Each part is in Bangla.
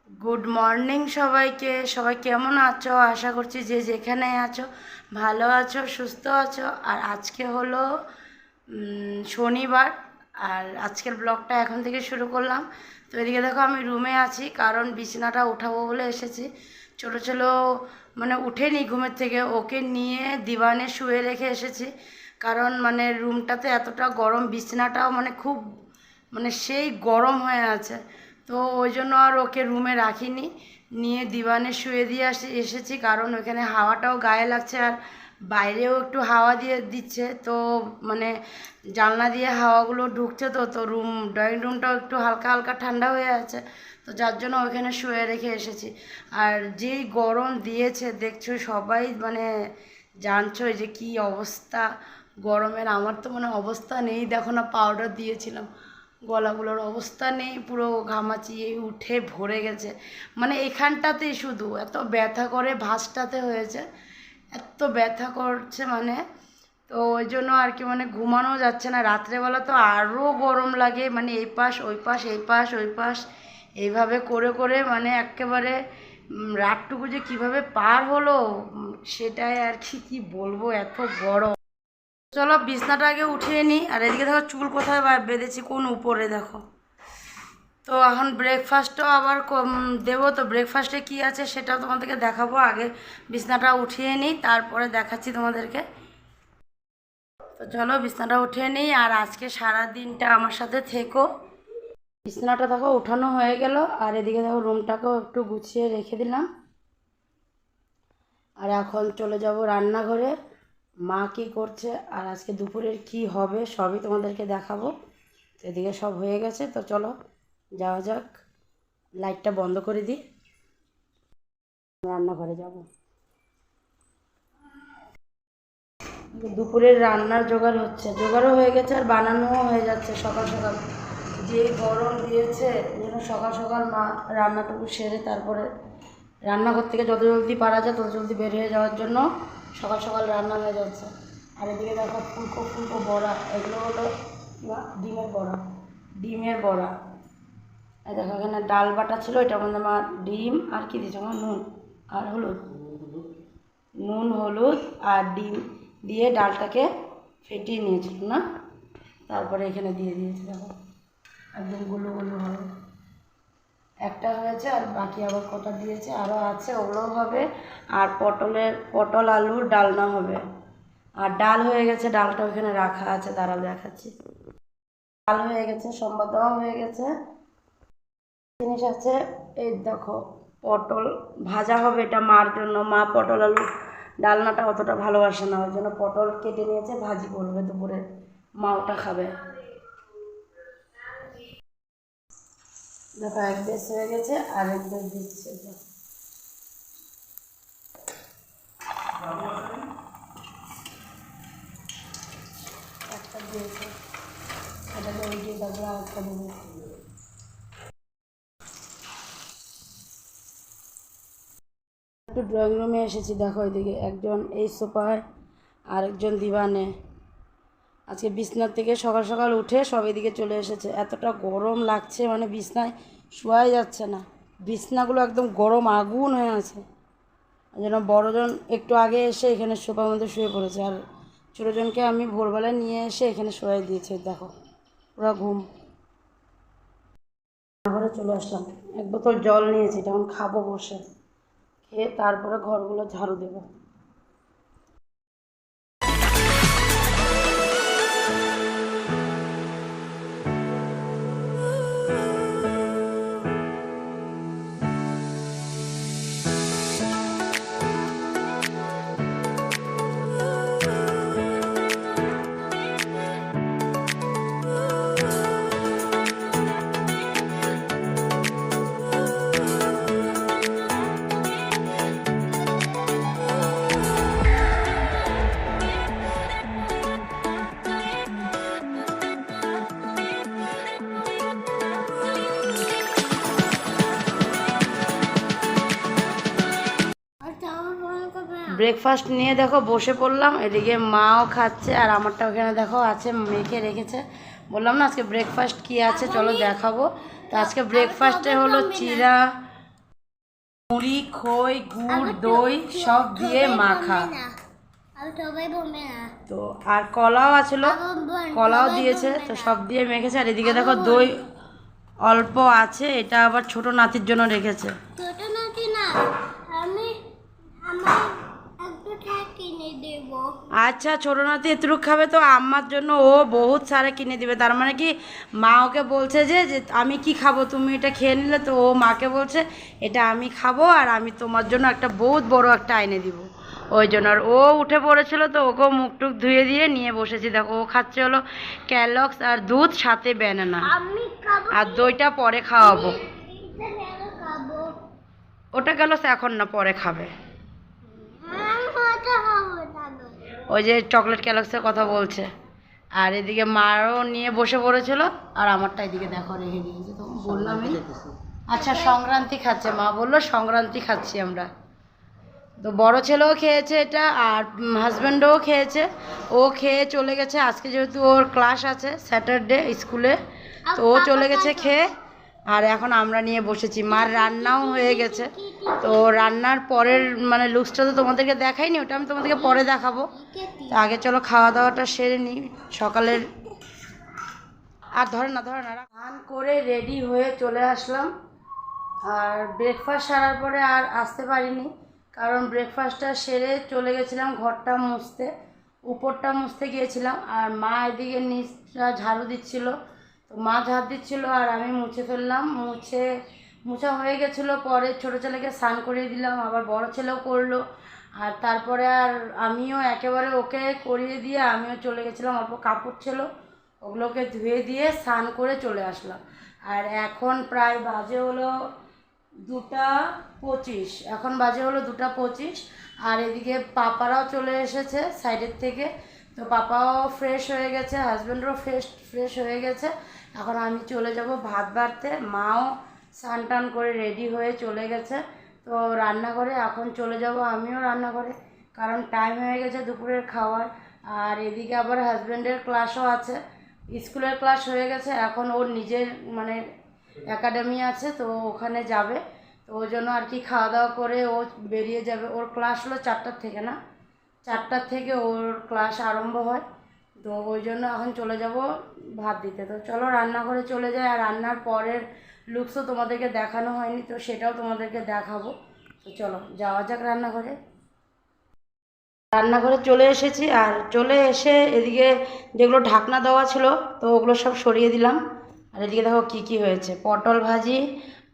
গুড মর্নিং সবাইকে। সবাই কেমন আছো? আশা করছি যে যেখানে আছো ভালো আছো, সুস্থ আছো। আর আজকে হলো শনিবার। আর আজকের ব্লগটা এখন থেকে শুরু করলাম। তো এদিকে দেখো আমি রুমে আছি, কারণ বিছানাটা উঠাবো বলে এসেছি। ছোটো ছোটো মানে উঠেনি ঘুমের থেকে, ওকে নিয়ে দিওয়ানে শুয়ে রেখে এসেছি। কারণ মানে রুমটাতে এতটা গরম, বিছানাটাও মানে খুব মানে সেই গরম হয়ে আছে। তো ওই জন্য আর ওকে রুমে রাখিনি, নিয়ে দিওয়ানে শুয়ে দিয়ে এসেছি। কারণ ওখানে হাওয়াটাও গায়ে লাগছে, আর বাইরেও একটু হাওয়া দিয়ে দিচ্ছে। তো মানে জানলা দিয়ে হাওয়াগুলো ঢুকছে। তো ড্রয়িং রুমটাও একটু হালকা হালকা ঠান্ডা হয়ে আছে। তো যার জন্য ওইখানে শুয়ে রেখে এসেছি। আর যেই গরম দিয়েছে দেখছো সবাই, মানে জানছোই যে কি অবস্থা গরমের। আমার তো মানে অবস্থা নেই, দেখো না পাউডার দিয়েছিলাম, গলাগুলোর অবস্থা নেই, পুরো ঘামাচিয়ে উঠে ভরে গেছে। মানে এখানটাতেই শুধু এত ব্যথা করে, ভাঁজটাতে হয়েছে, এত ব্যথা করছে মানে। তো ওই জন্য আর কি মানে ঘুমানো যাচ্ছে না। রাত্রেবেলা তো আরও গরম লাগে, মানে এই পাশ ওই পাশ, এই পাশ ওই পাশ, এইভাবে করে করে মানে একেবারে রাতটুকু যে কীভাবে পার হলো সেটাই আর কি কী বলবো, এত গরম। চলো বিছনাটা আগে উঠিয়ে নিই। আর এদিকে দেখো চুল কোথায় বেঁধেছি, কোন উপরে দেখো। তো এখন ব্রেকফাস্টও আবার দেবো। তো ব্রেকফাস্টে কী আছে সেটাও তোমাদেরকে দেখাবো। আগে বিছনাটা উঠিয়ে নিই, তারপরে দেখাচ্ছি তোমাদেরকে। তো চলো বিছনাটা উঠিয়ে নিই, আর আজকে সারা দিনটা আমার সাথে থেকো। বিছনাটা দেখো উঠানো হয়ে গেল। আর এদিকে দেখো রুমটাকেও একটু গুছিয়ে রেখে দিলাম। আর এখন চলে যাব রান্নাঘরে, মা কী করছে আর আজকে দুপুরের কি হবে সবই তোমাদেরকে দেখাবো। এদিকে সব হয়ে গেছে, তো চলো যাওয়া যাক। লাইটটা বন্ধ করে দিই, রান্নাঘরে যাব। দুপুরের রান্নার জোগাড় হচ্ছে, জোগাড়ও হয়ে গেছে আর বানানোও হয়ে যাচ্ছে সকাল সকাল। যে গরম দিয়েছে যেন সকাল সকাল মা রান্নাটুকু সেরে তারপরে রান্নাঘর থেকে যত জলদি পারা যায় তত জলদি বের হয়ে যাওয়ার জন্য সকাল সকাল রান্না হয়ে যাচ্ছে। আর এদিকে দেখো ফুলকো ফুলকো বড়া, এগুলো হলো ডিমের বড়া, ডিমের বড়া। এই দেখো এখানে ডাল বাটা ছিল, এটার মধ্যে আমার ডিম আর কি দিয়েছে, আমার নুন আর হলুদ, নুন হলুদ আর ডিম দিয়ে ডালটাকে ফেটিয়ে নিয়েছিল না, তারপরে এখানে দিয়ে দিয়েছে। দেখো একদম গুলো গুলো হবে। একটা হয়েছে আর বাকি আবার কটা দিয়েছে, আরও আছে, ওগুলোও হবে। আর পটল আলুর ডালনা হবে। আর ডাল হয়ে গেছে, ডালটা ওখানে রাখা আছে, দাঁড়াও দেখাচ্ছি। ডাল হয়ে গেছে, সম্বাদ দেওয়া হয়ে গেছে। জিনিস আছে, এই দেখো পটল ভাজা হবে, এটা মার জন্য। মা পটল আলু ডালনাটা অতটা ভালোবাসে না, ওই জন্য পটল কেটে নিয়েছে, ভাজি করবে দুপুরে, মা ওটা খাবে। দেখো এক বেশ হয়ে গেছে, আর এক বেশ দিচ্ছে। একটা দিয়েছে, এটাকে উল্টিয়ে তারপরে আর একটা দেবো। একটু ড্রয়িং রুমে এসেছি, দেখো এদিকে একজন এই সোফায়, আরেকজন দিওয়ানে। আজকে বিছনার থেকে সকাল সকাল উঠে সব এদিকে চলে এসেছে। এতটা গরম লাগছে, মানে বিছনায় শোয়াই যাচ্ছে না, বিছনাগুলো একদম গরম আগুন হয়ে আছে। ওই জন্য বড়জন একটু আগে এসে এখানে সোফার মধ্যে শুয়ে পড়েছে, আর ছোটোজনকে আমি ভোরবেলায় নিয়ে এসে এখানে শোয়াই দিয়েছি। দেখো পুরো ঘুম। ঘরে চলে আসলাম, এক বোতল জল নিয়েছি, তখন খাবো বসে, খেয়ে তারপরে ঘরগুলো ঝাড়ু দেবো। ব্রেকফাস্ট নিয়ে দেখো বসে পড়লাম, এদিকে মাও খাচ্ছে আর আমারটা ওখানে দেখো আছে, মেখে রেখেছে। বললাম না আজকে ব্রেকফাস্ট কী আছে চলো দেখাবো। তো আজকে ব্রেকফাস্টে হলো চিড়া, মুড়ি, খই, গুড়, দই সব দিয়ে মাখা। তো আর কলাও আছিল, কলাও দিয়েছে, তো সব দিয়ে মেখেছে। আর এদিকে দেখো দই অল্প আছে, এটা আবার ছোট নাতির জন্য রেখেছে। ছোট নাতি না, আমি আমার একটা কিনে দেব। আচ্ছা, ছোট নাতি এতটুকু খাবে, তো আম্মার জন্য ও বহুত সারা কিনে দিবে। তার মানে কি মা ওকে বলছে যে যে আমি কি খাবো, তুমি এটা খেয়ে নিলে, তো ও মাকে বলছে এটা আমি খাবো আর আমি তোমার জন্য একটা বহুত বড় একটা এনে দিব। ওই জন্য আর ও উঠে পড়েছিল, তো ওকে মুখ টুক ধুয়ে দিয়ে নিয়ে বসেছি। দেখো ও খাচ্ছে হলো ক্যালক্স আর দুধ, সাথে ব্যানানা, আমি খাবো আর দইটা পরে খাওয়াবো। এটা কেন খাবো? ওটা ক্যালক্স এখন না, পরে খাবে। আমি ওটা খাবো না। ওই যে চকলেট ক্যালক্সের কথা বলছে। আর এদিকে মারও নিয়ে বসে পড়েছিল, আর আমারটা এদিকে দেখো রেখে দিয়েছে। তো বললামই আচ্ছা সংক্রান্তি খাচ্ছে, মা বললো সংক্রান্তি খাচ্ছি আমরা। তো বড় ছেলেও খেয়েছে এটা, আর হাজব্যান্ডও খেয়েছে। ও খেয়ে চলে গেছে, আজকে যেহেতু ওর ক্লাস আছে স্যাটারডে স্কুলে, তো ও চলে গেছে খেয়ে। আর এখন আমরা নিয়ে বসেছি, মার রান্নাও হয়ে গেছে। তো রান্নার পরের মানে লুকসটা তো তোমাদেরকে দেখাইনি, ওটা আমি তোমাদেরকে পরে দেখাবো। তো আগে চলো খাওয়া দাওয়াটা সেরে নিই সকালের। আর ধরে না স্নান করে রেডি হয়ে চলে আসলাম। আর ব্রেকফাস্ট সারার পরে আর আসতে পারিনি, কারণ ব্রেকফাস্টটা সেরে চলে গেছিলাম ঘরটা মুছতে, উপরটা মুছতে গিয়েছিলাম। আর মা এদিকে নিচটা ঝাড়ু দিচ্ছিল, তো মা ঝাড় দিচ্ছিল আর আমি মুছে ফেললাম। মুছা হয়ে গেছিলো, পরে ছোটো ছেলেকে স্নান করিয়ে দিলাম, আবার বড় ছেলেও করলো। আর তারপরে আর আমিও একেবারে ওকে করিয়ে দিয়ে আমিও চলে গেছিলাম, অল্প কাপড় ছিল ওগুলোকে ধুয়ে দিয়ে স্নান করে চলে আসলাম। আর এখন প্রায় বাজে হলো 2টা 25, এখন বাজে হলো 2টা 25। আর এদিকে পাপারাও চলে এসেছে সাইডের থেকে, তো পাপাও ফ্রেশ হয়ে গেছে, হাজব্যান্ডও ফ্রেশ হয়ে গেছে। এখন আমি চলে যাব ভাত বাড়তে, মাও স্নান টান করে রেডি হয়ে চলে গেছে। তো রান্নাঘরে এখন চলে যাব আমিও রান্নাঘরে, কারণ টাইম হয়ে গেছে দুপুরের খাওয়ার। আর এদিকে আবার হাজব্যান্ডের ক্লাসও আছে, স্কুলের ক্লাস হয়ে গেছে, এখন ওর নিজের মানে একাডেমি আছে, তো ওখানে যাবে। তো ওই জন্য আর কি খাওয়া দাওয়া করে ও বেরিয়ে যাবে। ওর ক্লাস হলো 4টার থেকে, না 4টার থেকে ওর ক্লাস আরম্ভ হয়। তো ওই জন্য এখন চলে যাব ভাত দিতে। তো চলো রান্নাঘরে চলে যাই। আর রান্নার পরের লুকসও তোমাদেরকে দেখানো হয়নি, তো সেটাও তোমাদেরকে দেখাবো। তো চলো যাওয়া যাক রান্নাঘরে। রান্নাঘরে চলে এসেছি, আর চলে এসে এদিকে যেগুলো ঢাকনা দেওয়া ছিল তো ওগুলো সব সরিয়ে দিলাম। আর এদিকে দেখো কী কী হয়েছে, পটল ভাজি,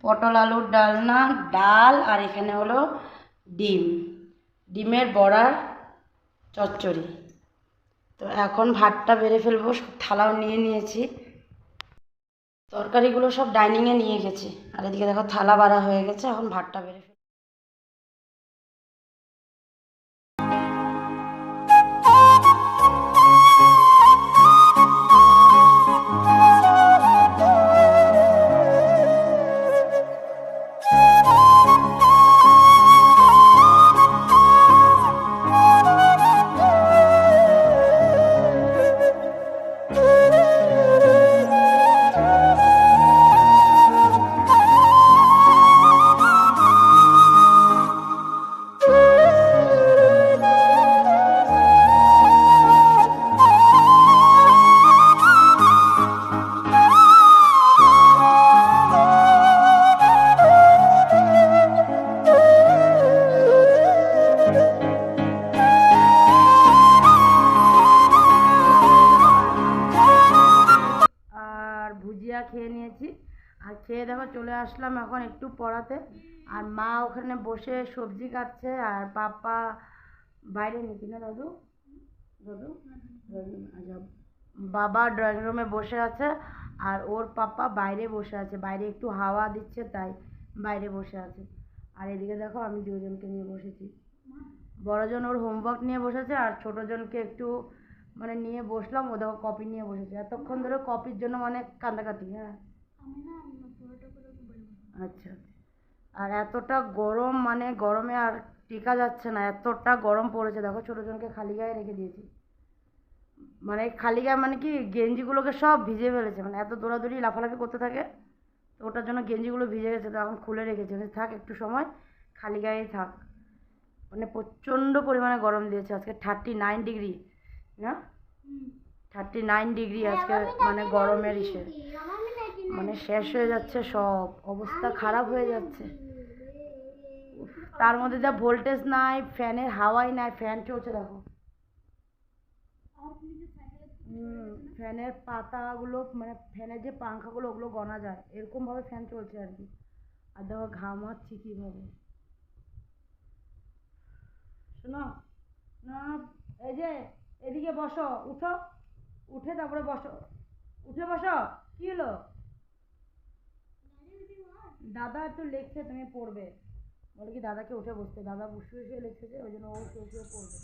পটল আলুর ডালনা, ডাল, আর এখানে হলো ডিমের বড়ার চচ্চড়ি। তো এখন ভাতটা বেড়ে ফেলবো, সব থালাও নিয়ে নিয়েছি, তরকারিগুলো সব ডাইনিংয়ে নিয়ে গেছি। আর এদিকে দেখো থালা বাড়া হয়ে গেছে, এখন ভাতটা বেড়ে ফেলবো। ভুজিয়া খেয়ে নিয়েছি, আর খেয়ে দেখো চলে আসলাম এখন একটু পড়াতে। আর মা ওখানে বসে সবজি কাটছে, আর পাপা বাইরে নিচে না দাদু দাদু আচ্ছা, বাবা ড্রয়িং রুমে বসে আছে, আর ওর পাপা বাইরে বসে আছে, বাইরে একটু হাওয়া দিচ্ছে তাই বাইরে বসে আছে। আর এদিকে দেখো আমি দুজনকে নিয়ে বসেছি, বড়জন ওর হোমওয়ার্ক নিয়ে বসেছে, আর ছোটোজনকে একটু মানে নিয়ে বসলাম, ও দেখো কপি নিয়ে বসেছে, এতক্ষণ ধরে কপির জন্য মানে কান্দাকাটি। হ্যাঁ আচ্ছা। আর এতটা গরম, মানে গরমে আর টিকা যাচ্ছে না, এতটা গরম পড়েছে। দেখো ছোটোজনকে খালি গায়ে রেখে দিয়েছি, মানে খালি গায়ে মানে কি গেঞ্জিগুলোকে সব ভিজে ফেলেছে, মানে এত দৌড়াদৌড়ি লাফালাফি করতে থাকে, তো ওটার জন্য গেঞ্জিগুলো ভিজে গেছে। তো এখন খুলে রেখেছি, থাক একটু সময় খালি গায়েই থাক। মানে প্রচণ্ড পরিমাণে গরম দিয়েছে আজকে, 39 ডিগ্রি না, 39 ডিগ্রি আজকে, মানে গরমের ইসে মানে শেষ হয়ে যাচ্ছে, সব অবস্থা খারাপ হয়ে যাচ্ছে। তার মধ্যে যা ভোল্টেজ নাই, ফ্যানের হাওয়াই নাই, ফ্যান চলছে দেখো। ফ্যানের পাতাগুলো মানে ফ্যানের যে পাংখাগুলো ওগুলো গনা যায়, এরকমভাবে ফ্যান চলছে আর কি। আর দেখো ঘামাচ্ছি কীভাবে, শোনো না, এই যে এদিকে বসো, উঠো, উঠে তারপরে বসো, উঠে বসো। কি হলো? দাদা একটু লেখছে, তুমি পড়বে, বলে কি দাদাকে উঠে বসতে, দাদা বসে বসে লিখছে, ওই জন্য ও শুয়ে পড়বে।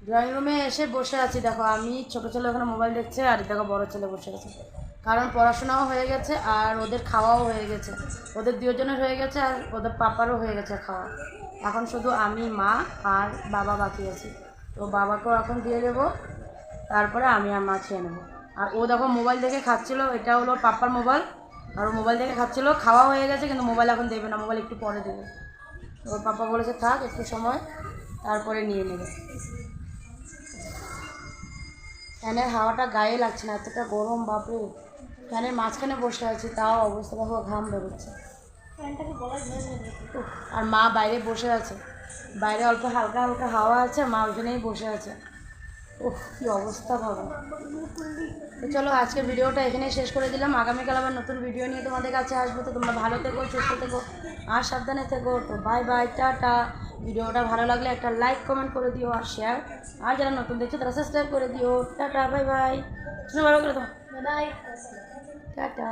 ড্রয়িং রুমে এসে বসে আছি, দেখো আমি, ছোটো ছেলে ওখানে মোবাইল দেখছে, আর দেখো বড়ো ছেলে বসে আছে, কারণ পড়াশোনাও হয়ে গেছে আর ওদের খাওয়াও হয়ে গেছে, ওদের দুজনের হয়ে গেছে আর ওদের পাপারও হয়ে গেছে খাওয়া। এখন শুধু আমি, মা আর বাবা বাকি আছি, তো বাবাকেও এখন দিয়ে দেবো, তারপরে আমি আর মা খেয়ে নেবো। আর ও দেখো মোবাইল দেখে খাচ্ছিলো, এটা হলো পাপার মোবাইল, আর ও মোবাইল দেখে খাচ্ছিলো, খাওয়া হয়ে গেছে কিন্তু মোবাইল এখন দেবে না, মোবাইল একটু পরে দেবে। ওর পাপা বলেছে থাক একটু সময়, তারপরে নিয়ে নেবে। ফ্যানের হাওয়াটা গায়ে লাগছে না, এতটা গরম, বাপরে। ফ্যানের মাঝখানে বসে আছি, তাও অবস্থা দেখো, ঘাম বেরোচ্ছে। আর মা বাইরে বসে আছে, বাইরে অল্প হালকা হালকা হাওয়া আছে, মা ওখানেই বসে আছে। ওহ কী অবস্থা ভাবো। তো চলো আজকের ভিডিওটা এখানেই শেষ করে দিলাম, আগামীকাল আবার নতুন ভিডিও নিয়ে তোমাদের কাছে আসবো। তো তোমরা ভালো থেকো, সুস্থ থেকো আর সাবধানে থেকো। তো বাই বাই, টাটা। ভিডিওটা ভালো লাগলে একটা লাইক কমেন্ট করে দিও আর শেয়ার, আর যারা নতুন দেখছো তারা সাবস্ক্রাইব করে দিও। টাটা, বাই বাই, ভালো করে দাও, বাই, টাটা।